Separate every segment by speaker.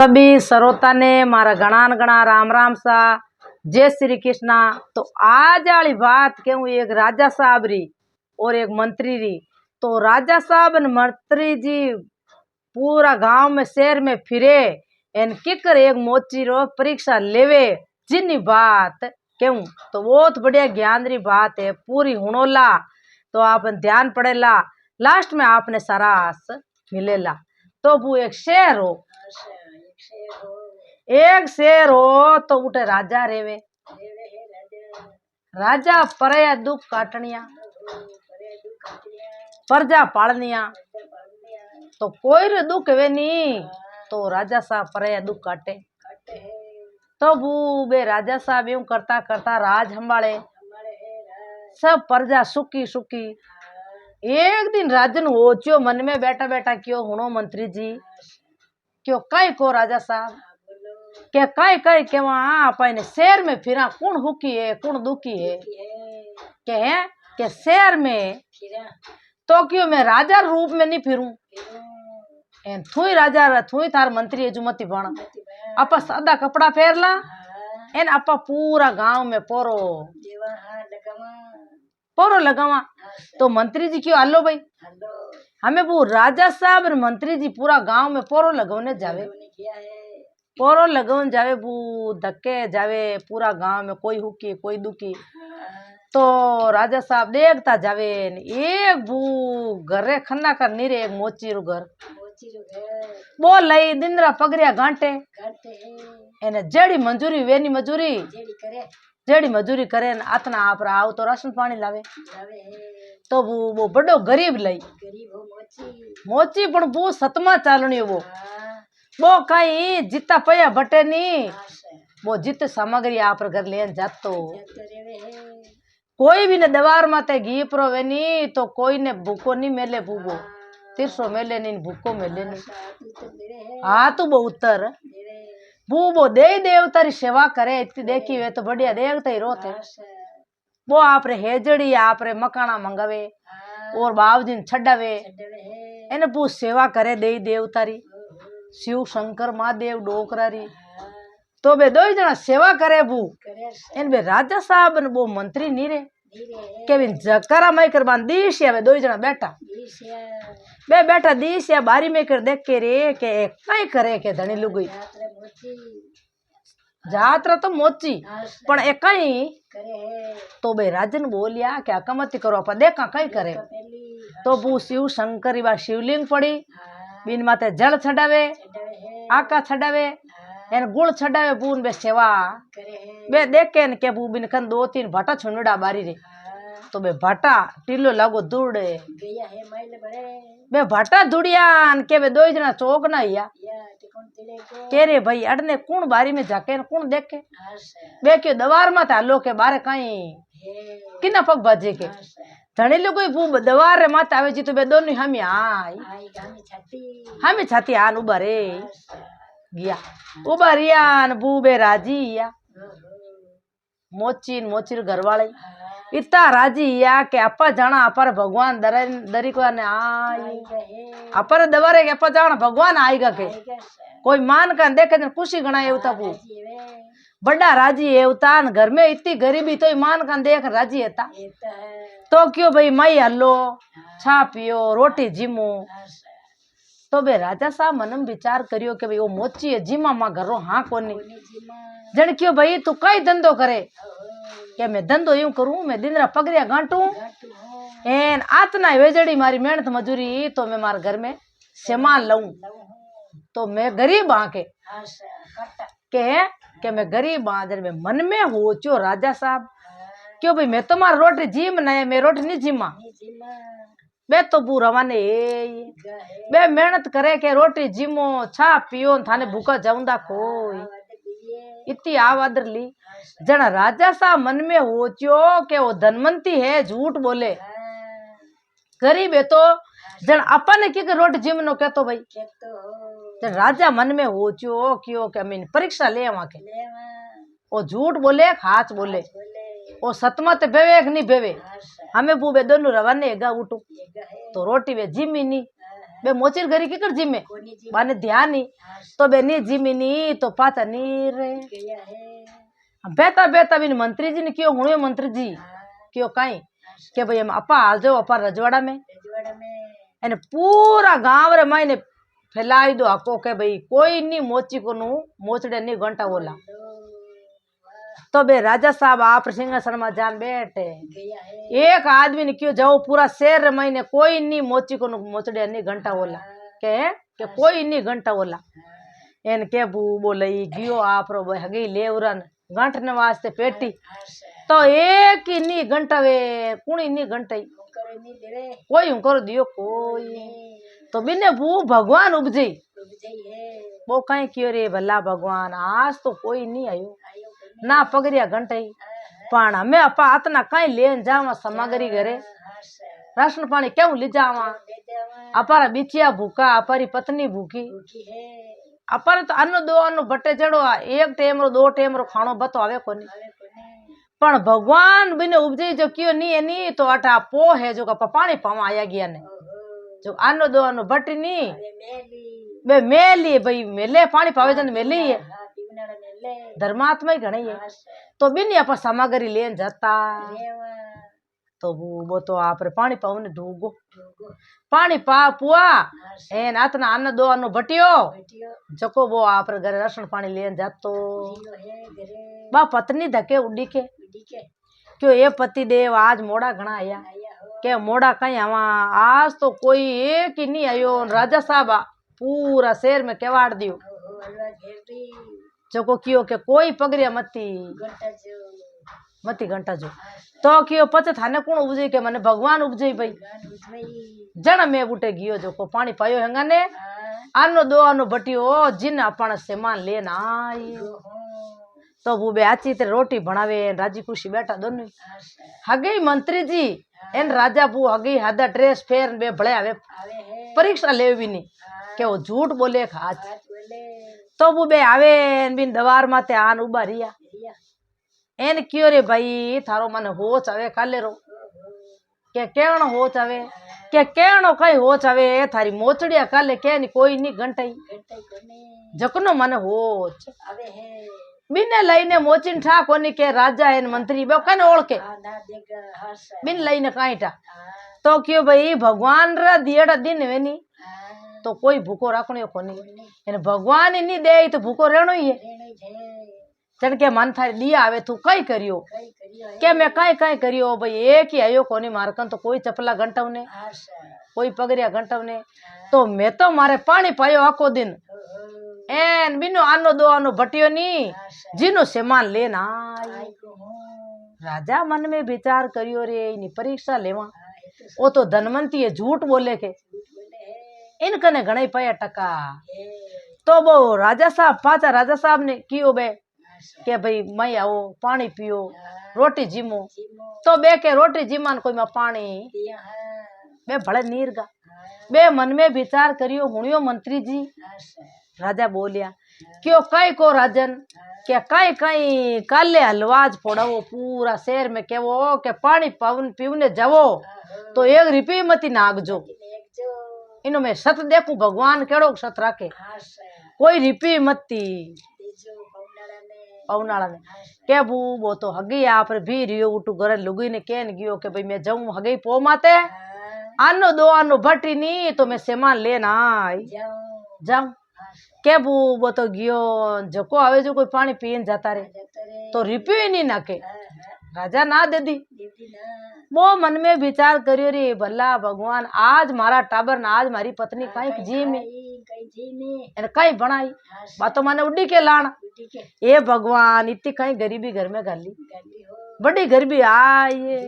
Speaker 1: सभी श्रोता ने मारा घना घना राम राम सा जय श्री कृष्णा। तो आज वाली बात कहूँ एक राजा साहब री और एक मंत्री री। तो राजा साहब और मंत्री जी पूरा गांव में शहर में फिरे एन किकर एक मोची रो परीक्षा लेवे जिन्नी बात कहूँ तो बहुत बढ़िया ज्ञान री बात है पूरी हुणोला। तो आप ध्यान पड़ेला लास्ट में आपने सारा मिलेला। तो वो एक शेर हो तो उठे राजा रेवे राजा परया दुख काटनिया प्रजा पालनिया। तो कोई रे दुख वे नी तो राजा साहब परया दुख काटे। तो वो बे राजा साहब यूं करता करता राज संभाले सब प्रजा सुखी सुखी। एक दिन राजन हो चो मन में बैठा बैठा क्यों हुणो मंत्री जी क्यों कई को राजा साहब के कई कई के वहां अपन शहर में फिरा कौन हुकी है कौन दुखी है के शहर में तो क्यों मैं राजा रूप में नहीं फिरूं एन थुई राजा थुई थार मंत्री है जुमती बण आपा सादा कपड़ा पहर ला एन आपा पूरा गांव में पोरो पोरो लगावा। तो मंत्री जी क्यों आलो भाई हमें वो राजा साहब और मंत्री जी पूरा गांव में पोरो लगवने जावे पोरो लगवन जावे वो धक्के जावे पूरा गांव में कोई हुकी कोई दुखी। तो राजा साहब देखता जावे एक भू घरे खन्ना कर नीरे एक मोची रू घर बोल लई दिनरा पगरिया गांटे एने जेड़ी मंजूरी वेनी मजूरी जेड़ी मजूरी करे आतना आप आओ तो राशन पानी लावे। तो वो बड़ो गरीब लई मोची पण वो सतमा चालनी वो कहीं जिता पया बटे नी वो जित सामग्री आप घर लेन जातो कोई भी ने दवार माते घी प्रो वेनी तो कोई ने भूको नहीं मेले भूगो तिरसो मेले नहीं भूको मेले नहीं। हाँ तू वो उत्तर वो दे देवता री सेवा करे इतनी देखी वे तो बढ़िया देवता ही रोते वो आप रे हेजड़ी आप रे मकाना मंगावे और बाबूजी ने छड़ावे एने वो सेवा करे दे देवता री शिव शंकर महादेव डोकरा री। तो बे दो जना सेवा करे बू इन बे राजा साहब ने वो मंत्री नी रे के बिन जकरा मई कर बान दीश या बे दो जना बैठा बे बैठा दीश या बारी में कर देख के रे के कई करे के धनी लुगई जात्रा तो मोची पण एक कई तो बे राजन बोलिया के अकमति करो अपन देखा कई करे। तो वो शिव शंकर बा शिवलिंग पड़ी बिन माते जल छड़ावे आका छड़ावे एन गुड़ छड़ावे बून बे सेवा बे देखे न के बू बिन खन दो तीन भाटा छुनड़ा बारी रे। तो बे भाटा टीलो लागो दूड़े बे भाटा दुड़िया के बे दो जना चौक ना हिया के रे भाई अड़ने कौन बारी में जाके कौन देखे बे क्यों दवार मत हालो के बारे कहीं किना पग बाजे के धनी लोग कोई दवार रे माता आवे जी तो बे दोनों हम हमें छाती आन उबारे गया उबारिया न बूबे राजी या मोची मोची घर वाले इतना राजी या के अपा जाना अपर भगवान दरी को ने आई अपर दवारे के अपा जाना भगवान आएगा के कोई मान कर देखे तो खुशी गणा एवता पू बड़ा राजी एवता घर में इतनी गरीबी तो मान कर देख राजी है तो क्यों भाई मई हल्लो छा पियो रोटी जिमो। तो बे राजा साहब मनम विचार करियो के भाई वो मोची है जिमा मां घरो हाँ कोनी जन क्यों भाई तू कई धंधो करे के मैं धंधो यूं करूं मैं दिन रात पगरिया गांटू एन आतना वेजड़ी मारी मेहनत मजूरी तो मैं मारे घर में सामान लाऊं तो मैं गरीब आके के मैं गरीब आ जन में मन में हो चो राजा साहब क्यों भाई मैं तुम्हारा रोटी जिम नहीं मैं रोटी नहीं जिमा बे तो बुरा माने बे मेहनत करे के रोटी जिमो छा पियो थाने भूखा जाऊंदा कोई इतनी आवादर ली जना राजा साहब मन में हो चो के वो धनवंती है झूठ बोले गरीब है तो जन अपन की रोटी जिम नो कहतो भाई जन राजा मन में हो चो क्यों के मैं परीक्षा ले वहां के वो झूठ बोले खाच बोले वो सतमा ते बेवे नहीं बेवे हमें बूबे दोनों रवाने गा उठू तो रोटी वे जिमी नी बे मोचीर घरी की कर जिमे बाने ध्यान नहीं तो बे नी जिमी नी तो पाता नी रे बेता बेता बिन मंत्री जी ने क्यों हुणे मंत्री जी क्यों काई के भाई हम अपा हाल जाओ अपा रजवाड़ा में एने पूरा गांव रे मायने फैलाई दो हको के भाई कोई नी मोची को नु मोचड़े नी घंटा बोला तो बे राजा साहब आप सिंहासन में जान बैठे एक आदमी ने क्यों जाओ पूरा शहर महीने कोई नी मोची को मोचड़े नी घंटा बोला के कोई नी घंटा बोला एन के बू बोले गियो आप रो हगी लेवरन गंठने वास्ते पेटी तो एक ही नी घंटा वे कुणी नी घंटा कोई हूं कर दियो कोई तो बिने बू भगवान उपजी वो कहीं क्यों रे भला भगवान आज तो कोई नहीं आयो ना पगरिया घंटे पण हमें अपा आतना कहीं लेन जावा सामग्री घरे राशन पानी क्यों ले जावा अपारा बिचिया भूखा अपारी पत्नी भूखी अपारे तो अन्न दो अन्न बटे चढ़ो एक टेम रो दो टेम रो खानो बतो आवे कोनी पण भगवान बिने उपजे जो क्यों नी एनी तो अटा पो है जो का पानी पावा आया गया ने जो अन्न दो अन्न बटी नी बे मेली भाई मेले पानी पावे जन मेली है धर्मात्मा ही घणी है तो बिनी आप सामग्री लेन जाता तो वो तो आप पानी पावन ढूगो पानी पा पुआ एन आतना अन्न दो अन्न बटियो जको वो आप घर राशन पानी लेन जातो बा पत्नी धके उड़ी के क्यों ये पति देव आज मोड़ा घना आया के मोड़ा कहीं आवा आज तो कोई एक ही नहीं आयो राजा साहब पूरा शहर में केवाड़ दियो जो कियो के कोई पगरिया मती घंटा जो तो कियो पचे थाने कौन उपजे के मने भगवान उपजे भाई जण में बूटे गियो जो को पानी पायो हेंगा ने आनो दो आनो बटियो जिन अपन सामान लेना आई तो वो बे आची ते रोटी बनावे राजी खुशी बैठा दोनों हगे मंत्री जी एन राजा बू हगी हादा ड्रेस फेर बे भले आवे परीक्षा ले भी नहीं के वो झूठ बोले खाच तो वो बे आवे बिन दवार माते आन उबा रिया एन क्यों रे भाई थारो मन होच आवे काले रो के केवण होच आवे के केवणो कई होच आवे थारी मोचड़िया काले के नी कोई नी घंटाई जकनो मन होच बिने लईने मोचिन ठा कोनी के राजा एन मंत्री बे कने ओळ के बिन लईने काई ठा तो क्यों भाई भगवान रा दियड़ा दिन वेनी तो कोई भूखो राखणो कोनी एने भगवान ही नी दे तो भूखो रहणो ही है चल के मन थारी लिया आवे तू कई करियो के मैं कई कई करियो भाई एक ही आयो कोनी मारकन तो कोई चपला घंटवने कोई पगरिया घंटवने तो मैं तो मारे पानी पायो आखो दिन एन बिनो आनो दो आनो बटियो नी जिनो सामान लेना राजा मन में विचार करियो रे इनी परीक्षा लेवा वो तो धनवंती है झूठ बोले के इनकने घणे पाया टका तो वो राजा साहब पाचा राजा साहब ने कियो बे के भाई मैं आओ पानी पियो रोटी जीमो तो बे के रोटी जीमान कोई में पानी बे भले नीर गा बे मन में विचार करियो हुणियो मंत्री जी राजा बोलिया क्यों कई को राजन क्या कई कई काले हलवाज फोड़ावो पूरा शहर में केवो के पानी पावन पीवने जावो तो एक रिपी मती नागजो इनो में सत देखू भगवान केड़ो सत राखे कोई रिपी मती पौनाड़ा ने के बू वो तो हगी आप भी रियो उठू घर लुगी ने केन गियो के भाई मैं जाऊं हगी पो माते आनो दो आनो भटी नी तो मैं सामान लेना आई जाऊं के बू वो तो गियो जको आवे जो कोई पानी पीन जाता रे तो रिपी नहीं नाके राजा ना दे दी वो मन में विचार करियो रे भला भगवान आज मारा टाबर ना आज मारी पत्नी कई जी में कई बनाई बातों माने उड़ी के लाना ये भगवान इतनी कहीं गरीबी घर में गाली बड़ी गरीबी आई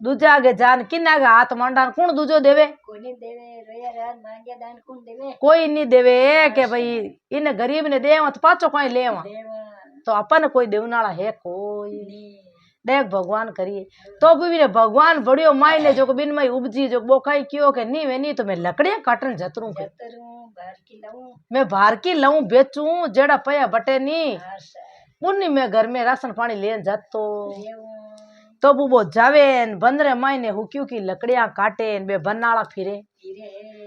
Speaker 1: दूजा आगे जान किन आगे हाथ मांडान कौन दूजो देवे कोई नहीं देवे के भाई इन गरीब ने दे तो पाचो कहीं ले तो अपन कोई देवनाला है कोई देख भगवान करिए तो भी भगवान बड़ियो मायने जो बिन मई उपजी जो वो कहीं क्यों के नहीं वे नहीं तो मैं लकड़ियां काटन जतरू के मैं बाहर की लाऊं बेचूं जेड़ा पया बटे नी उन्नी में घर में राशन पानी लेन जातो तो वो जावे बंदरे मायने हुक्यू की लकड़ियां काटे बे बनाला फिरे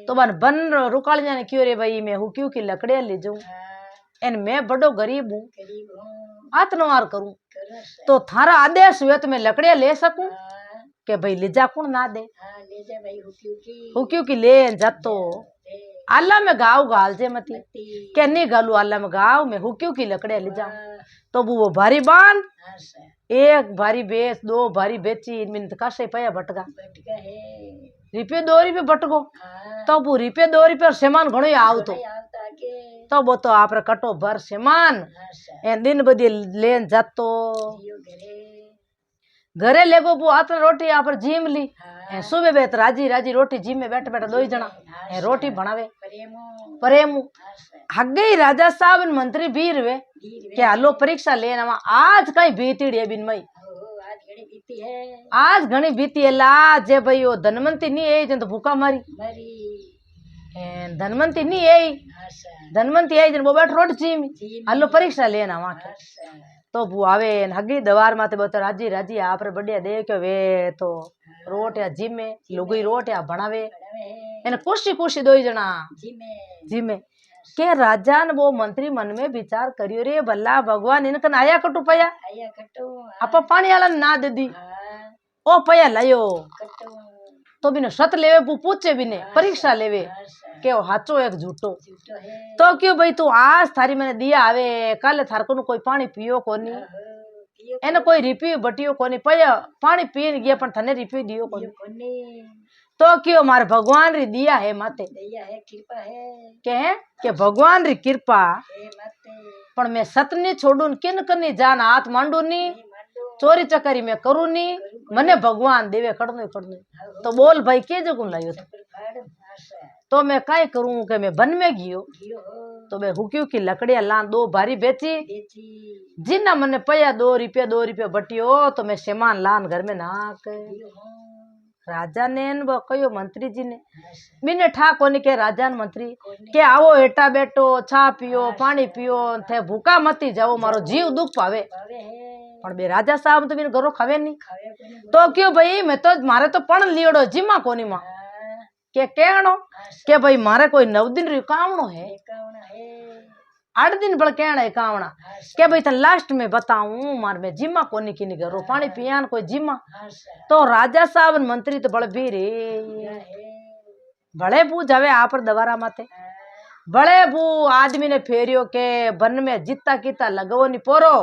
Speaker 1: तो बन बन रुकालिया ने क्यों रे भाई मैं हूँ क्यों की लकड़िया ले जाऊं एन मैं बड़ो गरीब हूँ आत्मवार करूं तो थारा आदेश हुए तो मैं लकड़िया ले सकूं के भाई ले जा कौन ना दे हुक्यू की ले जातो आला में गाँव गाल जे मती क्या नहीं गालू आला में गाँव में हुक्यू की लकड़िया ले जाऊं तो वो भारी बांध एक भारी बेच दो भारी बेची मिन कासे पया भटका रुपये 2 रुपये भटको तो वो रुपये 2 रुपये और सामान घणो ही आव तो वो तो आप कटो भर सामान ए दिन बदी लेन जातो घरे लेगो वो आतन रोटी आप जीम ली सुबह बेत राजी राजी रोटी जीम में बैठ बैठ 2 जना रोटी बनावे प्रेम हगे राजा साहब मंत्री बीर वे के हालो परीक्षा लेना आज कई बीतीड़ी है बिन मई आज घणी बीती है ला जे भाई वो धनवंती नहीं है जन तो भूखा मारी धनवंती नहीं है धनवंती है जन वो बैठ रोटी जीम हालो परीक्षा लेना वहां के तो वो आवे हगी दवार माते बता राजी राजी आप बढ़िया देखो वे तो रोटिया जिमे लुगई रोटिया बनावे एने खुशी खुशी 2 जना जिमे के राजा ने वो मंत्री मन में विचार करियो रे भला भगवान इनकन आया कटू पया आप पानी वाला ना दे दी ओ पया लायो तो बिने सत लेवे पूछे बिने परीक्षा लेवे के हाचो एक झूठो तो क्यों भाई तू आज थारी मैंने दिया आवे कल थार को कोई पानी पियो कोनी एने कोई रिपी बटियो कोनी पया पानी पीन गया पण थने रिपी दियो कोनी तो क्यों मारे भगवान री दिया है माते कृपा है के भगवान री कृपा पण मैं सत नहीं छोड़ू किन कनी जान हाथ मांडू नी चोरी चकारी में करू नी मने भगवान देवे कड़नो तो बोल भाई के जगह लायो तो मैं कई करूं के मैं बन में गियो तो मैं हुक्यू की लकड़िया ला 2 भारी बेची जिन्ना मने पया 2 रुपये बटियो तो मैं सामान लान घर में नाक राजा ने कहो मंत्री जी ने बिने ठा कोनी के राजा ने मंत्री के आओ हेटा बैठो चा पियो पानी पियो थे भूखा मती जाओ मारो जीव दुख पावे पण बे राजा साहब तो बिन घरो खावे नहीं तो क्यों भाई मैं तो मारे तो पण लियोड़ो जिमा कोनी मां के कहणो के भाई मारे कोई 9 दिन री कावणो है 8 दिन बड़ कहना है कावणा के भाई तो लास्ट में बताऊं मार में जिमा कोनी की घरो पानी पियान कोई जिमा तो राजा साहब मंत्री तो बड़ भी रे बड़े बू जावे आप दवारा माते बड़े बू आदमी ने फेरियो के बन में जिता कीता लगवो नहीं पोरो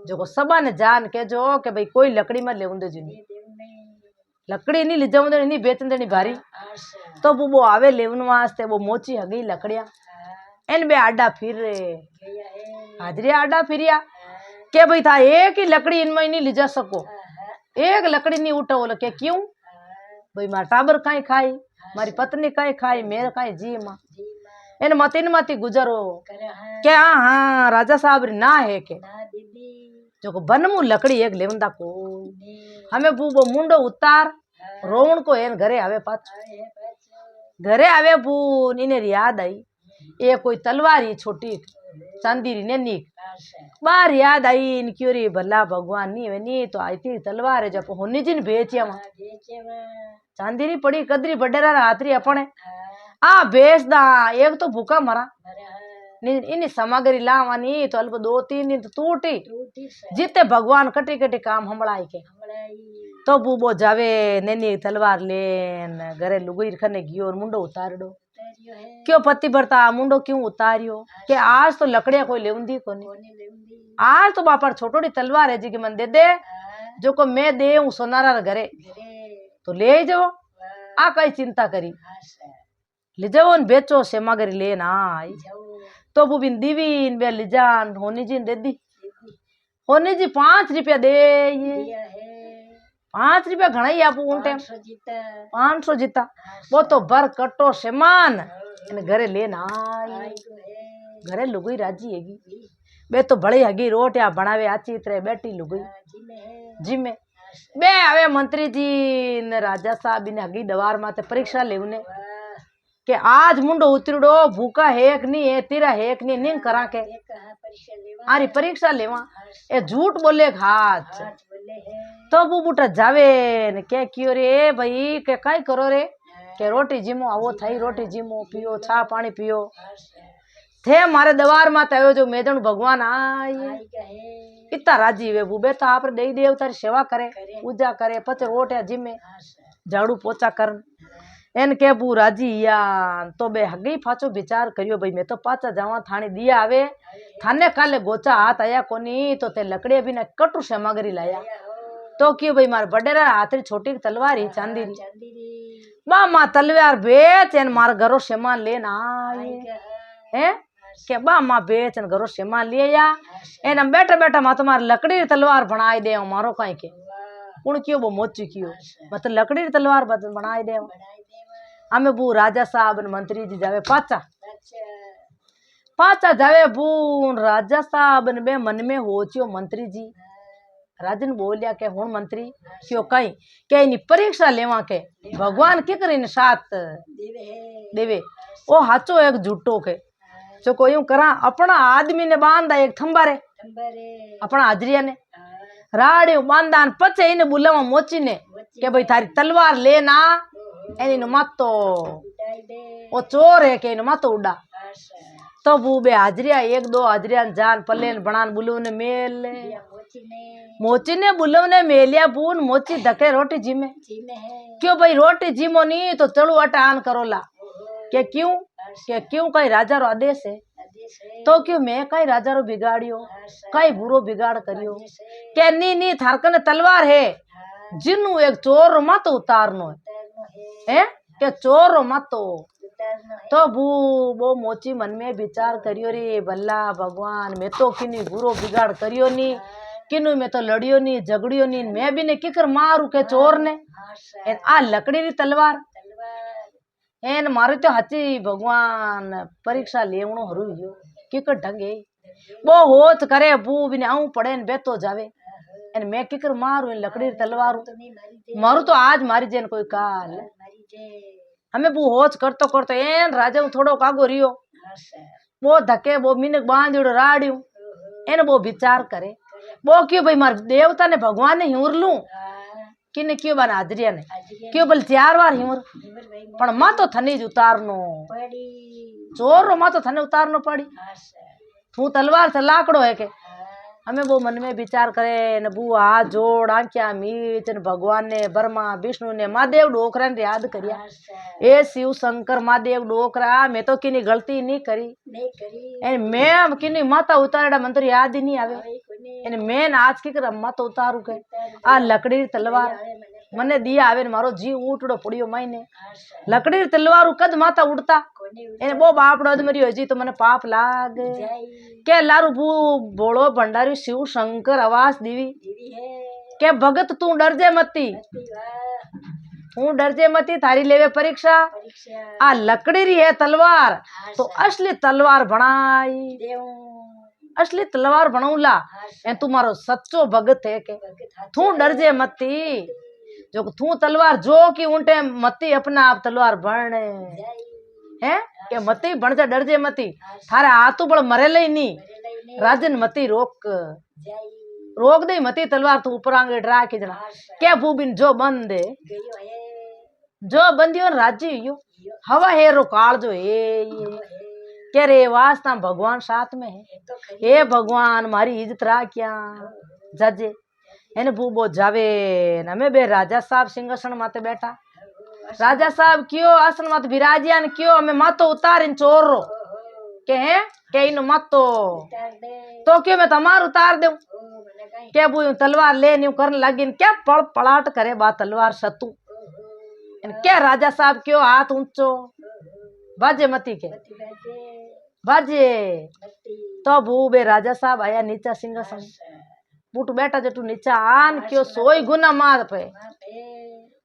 Speaker 1: जो सबा ने जान के जो के भाई कोई लकड़ी में लेवन दे जी लकड़ी नहीं ले जाऊं नहीं बेचन देनी भारी तो वो आवे लेवन वास्ते वो मोची हगी लकड़िया एन बे आडा फिर रे हाजरी आडा फिरिया के भाई था एक ही लकड़ी इनमें नहीं ले जा सको एक लकड़ी नहीं उठाओ के क्यों भाई मार टाबर कहीं खाई मारी पत्नी कहीं खाई मेरे कहीं जी माँ इन मती गुजरो क्या हाँ राजा साहब ना है के जो बनमू लकड़ी एक लेवंदा को हमें वो मुंडो उतार रोवण को एन घरे आवे पाछ घरे आवे बू इने याद आई ये कोई तलवारी छोटी चांदी री नैनी बार याद आई इन क्यों री भला भगवान नहीं तो आई थी तलवार है जब होनी जिन बेचिया चांदी री पड़ी कदरी बडेरा हाथरी अपने आ बेच दा एक तो भूखा मरा इन सामग्री लावानी तो अल्प 2-3 दिन तो टूटी जीते भगवान कटी कटी काम हमड़ाई के तो बूबो जावे नैनी तलवार लेन घरे लुगई खने गियो मुंडो उतारडो क्यों पति भरता मुंडो क्यों उतारियो के आज तो लकड़िया कोई लेउंदी कोनी आज तो बापर छोटोड़ी तलवार है जी के मन दे जो को मैं दे हूं सोनारा घरे तो ले जाओ आ कई चिंता करी ले जाओ बेचो सामग्री लेना आई तो वो बिन दीवी इन बे लिजान होनी जी दे दी होनी जी 5 रुपया दे ये 5 रुपया घना ही आप उन टाइम 500 जीता वो तो भर कटो सामान घरे लेना घरे लुगई राजी हैगी बे तो बड़ी हगी रोटिया बनावे आची तरह बैठी लुगई जिमे बे आवे मंत्री जी ने राजा साहब ने हगी दवार माते परीक्षा लेवने के आज मुंडो उतरडो भूखा हेक नहीं है तेरा हेक नहीं निंग करा के आरी परीक्षा लेवा ए झूठ बोले हाथ तो वो बूटा जावे ने क्या क्यों रे भाई के काई करो रे કે રોટી જીમो આવો થઈ रोटी जीमो पियो छा पानी पियो थे मारे दवार माते आयो जो मेदन भगवान आई इतना राजी वे बुबे तो आप दई देव तारी सेवा करे पूजा करे पचे रोटिया जिमे झाड़ू पोचा कर एन के बू राजी या तो बे हगी पाछो विचार करियो भाई मैं तो पाचा जावा थानी दिया आवे थाने काले गोचा हाथ आया कोनी तो ते लकड़ी भी ने कटु सामग्री लाया तो क्यों भाई मार बडेरा हाथरी छोटी तलवार ही चांदी री मामा तलवार बेच एन मार घरो सामान लेना आए हैं के बा माँ बेच एन घरो सामान ले या एन बैठा बैठा माँ तुम्हारे लकड़ी तलवार बनाई दे मारो कहीं के कुण क्यों वो मोची क्यों मतलब लकड़ी तलवार बनाई दे हमें बू राजा साहब मंत्री जी जावे पाचा पाचा जावे बू राजा साहब ने बे मन में हो चियो मंत्री जी राजन बोलिया के हुण मंत्री क्यों कई के नी परीक्षा लेवा के भगवान के करीने साथ देवे ओ हाचो एक झूठो के जो कोई यूं करा अपना आदमी ने बांधा एक थंबारे अपना हाजरिया ने राड़ी बांधा पचे इने बुलावा मोची ने के भाई थारी तलवार लेना एनी नो मातो ओ चोर है के नो मातो उड़ा तो बूबे हाजरिया एक दो हाजरिया जान पलेन बनान बुलवने मेल मोची ने बुलवने मेलिया बून मोची धके रोटी जीमे क्यों भाई रोटी जीमो नहीं तो चलो अटा आन करोला के क्यों कई राजा रो आदेश है तो क्यों मैं कई राजा रो बिगाड़ियो कई बुरो बिगाड़ करियो के नी थारकने तलवार है जिन्नु एक चोर मत उतारनो है के चोर मत तो वो मोची मन में विचार करियो रे भला भगवान मैं तो किनी बुरो बिगाड़ करियो नी किनु मैं तो लड़ियो नी झगड़ियो नी मैं भी ने किकर मारू के चोर ने आ लकड़ी री तलवार एन मारे तो हची भगवान परीक्षा लेवणो हरुयो किकर ढंगे वो होत करे बू बिने आऊं पड़े न बेतो जावे एन मैं किकर मारू लकड़ी री तलवार मारू तो आज मारी जेन कोई काल हमें बू होच करतो करतो एन राजा थोड़ो कागो रियो वो धके वो मिनक बांधियो राड़ियो एन वो विचार करे वो क्यों भाई मार देवता ने भगवान ने हिवर लू किने क्यों बना हाजरिया ने क्यों बोल 4 बार हिवर पण मा तो थने ज उतारनो चोर मा तो थने उतारनो पड़ी तू तलवार से लाकड़ो है के हमें वो मन में विचार करे न बू हाथ जोड़ आंख्या मीच न भगवान ने ब्रह्मा विष्णु ने महादेव डोकरा ने याद करिया ए शिव शंकर महादेव डोकरा मैं तो किनी गलती नहीं करी मैं किनी माता उतारड़ा मंत्र याद ही नहीं आवे मैं आज की मत उतारू के आ लकड़ी तलवार मने दिया आवे मारो जी उठड़ो पड़ियो मायने लकड़ी तलवार कद माता उड़ता एने बो बापड़ो अदमरियो जी तो मने पाप लाग के लारू बू बोलो भंडारी शिव शंकर आवाज दीवी के भगत तू डर जे मती तू डर जे मती थारी लेवे परीक्षा आ लकड़ी री है तलवार तो असली तलवार बनाई असली तलवार बनाऊला ए तू मारो सच्चो भगत है के तू डर जे मती जो तू तलवार जो की उनटे मती अपना आप तलवार बन है के मती बन जा डर जे मती थारे हाथू बड़ मरे ले नी राजन मती रोक दे मती तलवार तू ऊपर आंगे डरा के जना के भूबिन जो बंद जो बंदियो राजी यो हवा है रो काल जो है ये के रे वास्ता भगवान साथ में है हे भगवान मारी इज्जत रा क्या जजे एने बूबो जावे न में बे राजा साहब सिंहासन माते बैठा राजा साहब क्यों आसन माते विराजिया ने क्यों हमें मातो उतार इन चोर रो के हैं के इन मातो तो क्यों मैं तमार उतार दूं के बू तलवार ले न्यू करने लगी क्या पड़ पलाट करे बा तलवार सतू क्या राजा साहब क्यों हाथ ऊंचो बाजे मती के बाजे तो बूबे राजा साहब आया नीचा सिंहासन बूट बैठा जटू नीचा आन क्यों सोई गुना मार पे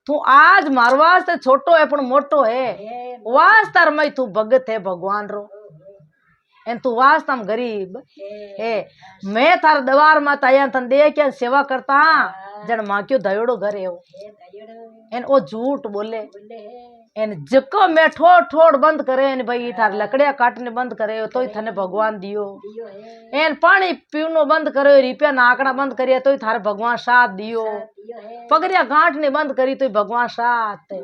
Speaker 1: तू आज मारो वास्ते छोटो है पण मोटो है वास्तार मई तू भगत है भगवान रो एन तू वास्तम गरीब है मैं थार दवार मत आया तन दे क्या सेवा करता जन मां क्यों दयोड़ो घर है एन ओ झूठ बोले एन जको मैं ठोड़ ठोड़ बंद करे एन भाई थार लकड़िया काटने बंद करे तो ही थने भगवान दियो एन पानी पीवनो बंद करे रिपिया नाकना बंद करिए तो ही थारे भगवान साथ दियो पगरिया गांठने बंद करी तो भगवान साथ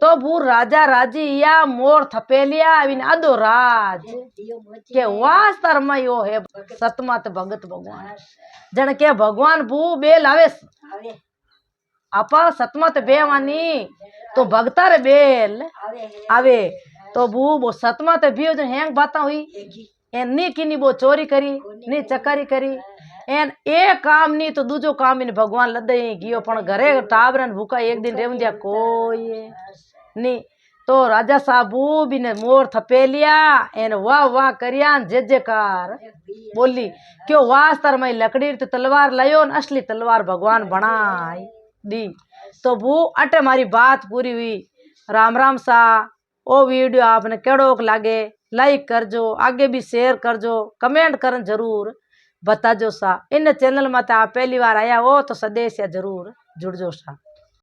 Speaker 1: तो भू राजा राजी या मोर थपेलिया आवीने आदो राज के वास्तर में यो है सतमत भगत भगवान जन के भगवान भू बेल आवे आपा सतमत बेवानी तो भगता रे बेल आवे तो भू वो सतमत भी जो हैंग बाता हुई एन नी की नी वो चोरी करी नी चकारी करी एन एक काम नी तो दूजो काम इन भगवान लदे गियो पण घरे टाबरन भूखा एक दिन रेवन दिया कोई नी तो राजा साहबू भी ने मोर थपेलिया एन वाह वाह करिया जे जेकार बोली क्यों वास्तर में लकड़ी तो तलवार लायो न असली तलवार भगवान बनाई दी तो भू अटे मारी बात पूरी हुई। राम राम सा ओ वीडियो आपने केड़ो लागे लाइक करजो आगे भी शेयर करजो कमेंट करन जरूर बताजो सा। इन चैनल में आप पहली बार आया हो तो सदेश या जरूर जुड़जो सा।